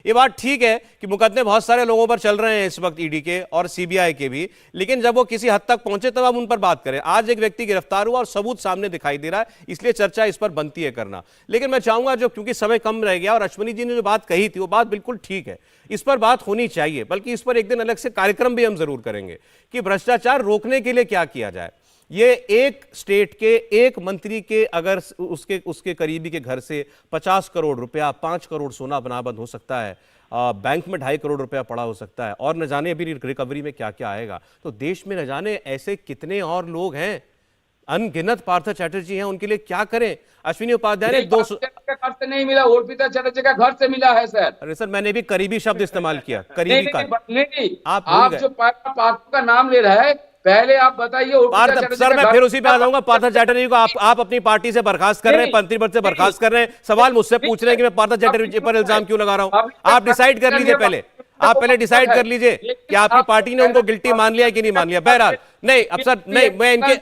ये बात ठीक है कि मुकदमे बहुत सारे लोगों पर चल रहे हैं इस वक्त ईडी के और सीबीआई के भी, लेकिन जब वो किसी हद तक पहुंचे तब हम उन पर बात करें। आज एक व्यक्ति गिरफ्तार हुआ और सबूत सामने दिखाई दे रहा है, इसलिए चर्चा इस पर बनती है करना। लेकिन मैं चाहूंगा, जो क्योंकि समय कम रह गया और अश्विनी जी ने जो बात कही थी वो बात बिल्कुल ठीक है, इस पर बात होनी चाहिए, बल्कि इस पर एक दिन अलग से कार्यक्रम भी हम जरूर करेंगे कि भ्रष्टाचार रोकने के लिए क्या किया जाए। ये एक स्टेट के एक मंत्री के अगर उसके करीबी के घर से 50 करोड़ रुपया, 5 करोड़ सोना बरामद हो सकता है, बैंक में 2.5 करोड़ रुपया पड़ा हो सकता है, और न जाने अभी रिकवरी में क्या क्या आएगा, तो देश में न जाने ऐसे कितने और लोग हैं, अनगिनत पार्थ चैटर्जी हैं, उनके लिए क्या करें। अश्विनी उपाध्याय ने 200 घर से नहीं मिला, अर्पिता चैटर्जी का घर से मिला है सर। अरे सर, मैंने भी करीबी शब्द इस्तेमाल किया, करीबी का। नहीं, आप जो पार्थ का नाम ले रहा है, पहले आप बताइए। सर मैं फिर उसी पे आ जाऊंगा। पार्थ चैटर्जी को आप अपनी पार्टी से बर्खास्त कर रहे हैं, मंत्री पद से बर्खास्त कर रहे हैं, सवाल मुझसे पूछ रहे हैं कि मैं पार्थ चैटर्जी पर इल्जाम क्यों लगा रहा हूं। आप डिसाइड कर लीजिए पहले, आप पहले डिसाइड कर लीजिए कि आपकी पार्टी ने उनको गिल्टी मान लिया कि नहीं मान लिया। बहरहाल नहीं, अब सर नहीं, मैं इनके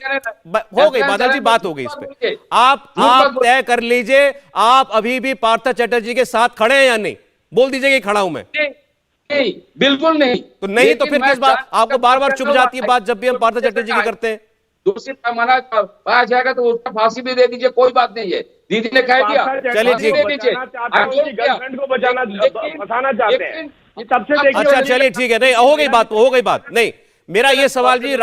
हो गई बादल जी, बात हो गई इस पे। आप तय कर लीजिए, आप अभी भी पार्थ चैटर्जी के साथ खड़े हैं या नहीं, बोल दीजिए कि खड़ा हूं मैं। नहीं, बिल्कुल नहीं। तो नहीं तो फिर किस बात आपको बार बार चुप जाती है बात जब भी हम पार्थ चैटर्जी की करते हैं। दूसरी पैमाना पाया जाएगा तो उसका फांसी भी दे दीजिए, कोई बात नहीं है। दीदी ने कह दिया, चलिए ठीक है, गर्लफ्रेंड को फंसाना चाहते हैं, तब से अच्छा चलिए ठीक है, नहीं हो गई बात, हो गई बात। नहीं, मेरा ये सवाल जी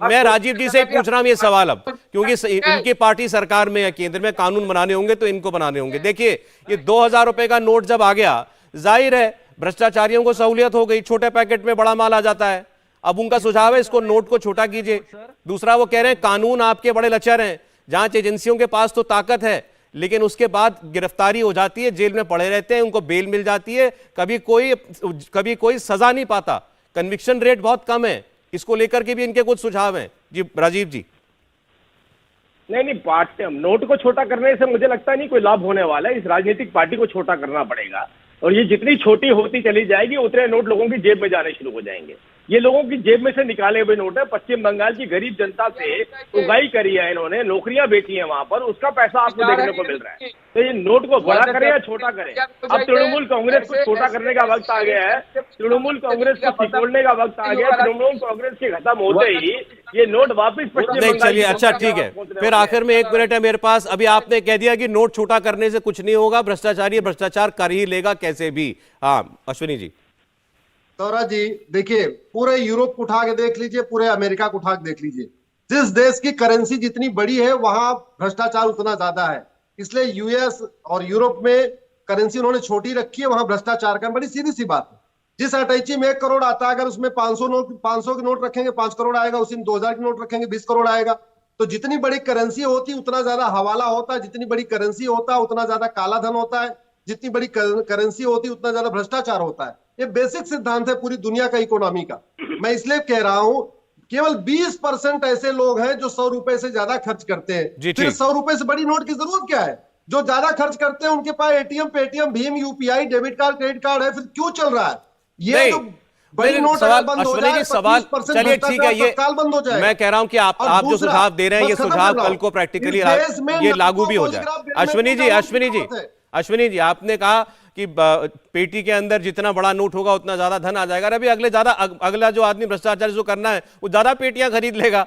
मैं राजीव जी से ही पूछ रहा हूं ये सवाल अब, क्योंकि इनकी पार्टी सरकार में है, केंद्र में कानून बनाने होंगे तो इनको बनाने होंगे। देखिए, ये 2000 रुपए का नोट जब आ गया, जाहिर है भ्रष्टाचारियों को सहूलियत हो गई, छोटे पैकेट में बड़ा माल आ जाता है। अब उनका सुझाव है इसको नोट को छोटा कीजिए। दूसरा, वो कह रहे हैं कानून आपके बड़े लचर हैं, जांच एजेंसियों के पास तो ताकत है, लेकिन उसके बाद गिरफ्तारी हो जाती है, जेल में पड़े रहते हैं, उनको बेल मिल जाती है, कभी कोई सजा नहीं पाता, कन्विक्शन रेट बहुत कम है। इसको लेकर के भी इनके कुछ सुझाव हैं जी राजीव जी। नहीं, नोट को छोटा करने से मुझे लगता नहीं कोई लाभ होने वाला है। इस राजनीतिक पार्टी को छोटा करना पड़ेगा, और ये जितनी छोटी होती चली जाएगी उतने नोट लोगों की जेब में जाने शुरू हो जाएंगे। ये लोगों की जेब में से निकाले हुए नोट है। पश्चिम बंगाल की गरीब जनता से उगाई करी है इन्होंने, नौकरियां बेची हैं वहां पर, उसका पैसा आपको देखने को मिल रहा है। तो ये नोट को बड़ा करें या छोटा करें? अब तृणमूल कांग्रेस को छोटा करने का वक्त आ गया है, तृणमूल कांग्रेस को सिकोड़ने का वक्त आ गया। तृणमूल कांग्रेस के खत्म होते ही ये नोट वापिस पश्चिम बंगाल। चलिए अच्छा ठीक है, फिर आखिर में 1 मिनट है मेरे पास। अभी आपने कह दिया कि नोट छोटा करने से कुछ नहीं होगा, भ्रष्टाचारी भ्रष्टाचार कर ही लेगा कैसे भी। हाँ अश्विनी जी। सौरभ जी देखिए, पूरे यूरोप को उठा के देख लीजिए, पूरे अमेरिका को उठा के देख लीजिए, जिस देश की करेंसी जितनी बड़ी है वहां भ्रष्टाचार उतना ज्यादा है। इसलिए यूएस और यूरोप में करेंसी उन्होंने छोटी रखी है, वहां भ्रष्टाचार का बड़ी सीधी सी बात है। जिस अटैची में 1 करोड़ आता है, अगर उसमें 500 के नोट रखेंगे 5 करोड़ आएगा, उसी में 2000 के नोट रखेंगे 20 करोड़ आएगा। तो जितनी बड़ी करेंसी होती उतना ज्यादा हवाला होता है, जितनी बड़ी करेंसी होता है उतना ज्यादा काला धन होता है, जितनी बड़ी करेंसी होती उतना ज्यादा भ्रष्टाचार होता है। ये बेसिक सिद्धांत है पूरी दुनिया का इकोनॉमी का। मैं इसलिए कह रहा हूं, केवल 20% ऐसे लोग हैं जो 100 रुपए से ज्यादा खर्च करते हैं। फिर 100 रुपए से बड़ी नोट की जरूरत क्या है? जो ज्यादा खर्च करते हैं उनके पास एटीएम, पेटीएम, भीम, UPI, debit card, credit card है, फिर क्यों चल रहा है? ये जो बड़ी नोट बंद हो जाए, सवाल चलिए ठीक है, ये बंद हो जाए। मैं कह रहा हूं कि आप जो सुझाव दे रहे हैं, ये सुझाव कल को प्रैक्टिकली ये लागू भी हो जाए। अश्विनी जी आपने कहा कि पेटी के अंदर जितना बड़ा नोट होगा उतना ज्यादा धन आ जाएगा। अभी अगला जो आदमी भ्रष्टाचार जो करना है वो ज्यादा पेटियां खरीद लेगा,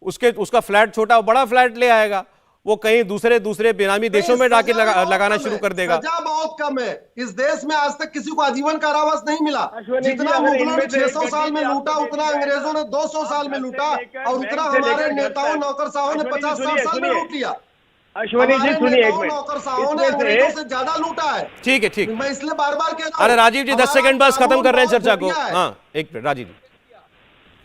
उसका फ्लैट छोटा बड़ा फ्लैट ले आएगा, वो कहीं दूसरे बेनामी देशों में जाके लगाना शुरू कर देगा। सजा बहुत कम है इस देश में, आज तक किसी को आजीवन कारावास नहीं मिला। जितना मुगलों ने 600 साल में लूटा उतना अंग्रेजों ने 200 साल में लूटा, और उतना हमारे नेताओं नौकरशाहों ने 50-60 साल में लूट लिया। अश्विनी जी सुनिए, एक मिनट से ज्यादा लूटा है। ठीक है, ठीक, मैं इसलिए बार बार कह रहा हूं। अरे राजीव जी 10 सेकंड बस, खत्म कर रहे हैं चर्चा को। हाँ 1 मिनट राजीव जी।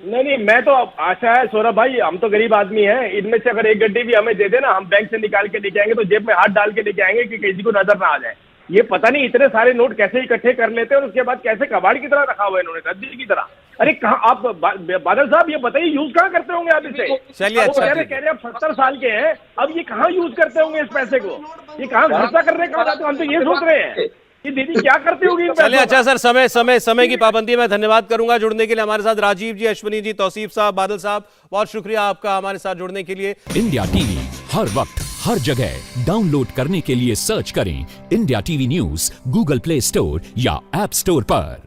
नहीं, मैं तो आशा है सौरभ भाई, हम तो गरीब आदमी हैं, इनमें से अगर एक गड्डी भी हमें दे देना, हम बैंक से निकाल के लेके आएंगे, तो जेब में हाथ डाल के लेके आएंगे कि किसी को नजर ना आ जाए। ये पता नहीं इतने सारे नोट कैसे इकट्ठे कर लेते हैं और उसके बाद कैसे कबाड़ की तरह रखा हुआ है इन्होंने, रद्दी की तरह। अरे कहाँ आप बादल साहब ये बताइए, यूज कहाँ करते होंगे आप इसे? चलिए अच्छा, कह रहे आप 70 साल के हैं, अब ये कहाँ यूज करते होंगे इस पैसे को? ये कहाँ खर्चा करने का जाते? हम तो ये सोच रहे हैं कि दीदी क्या करते होगी। चलिए अच्छा सर, समय की पाबंदी, मैं धन्यवाद करूंगा जुड़ने के लिए हमारे साथ राजीव जी, अश्विनी जी, तौसीफ साहब, बादल साहब, बहुत शुक्रिया आपका हमारे साथ जुड़ने के लिए। इंडिया टीवी हर वक्त हर जगह डाउनलोड करने के लिए सर्च करें India TV news Google play store या ऐप स्टोर पर।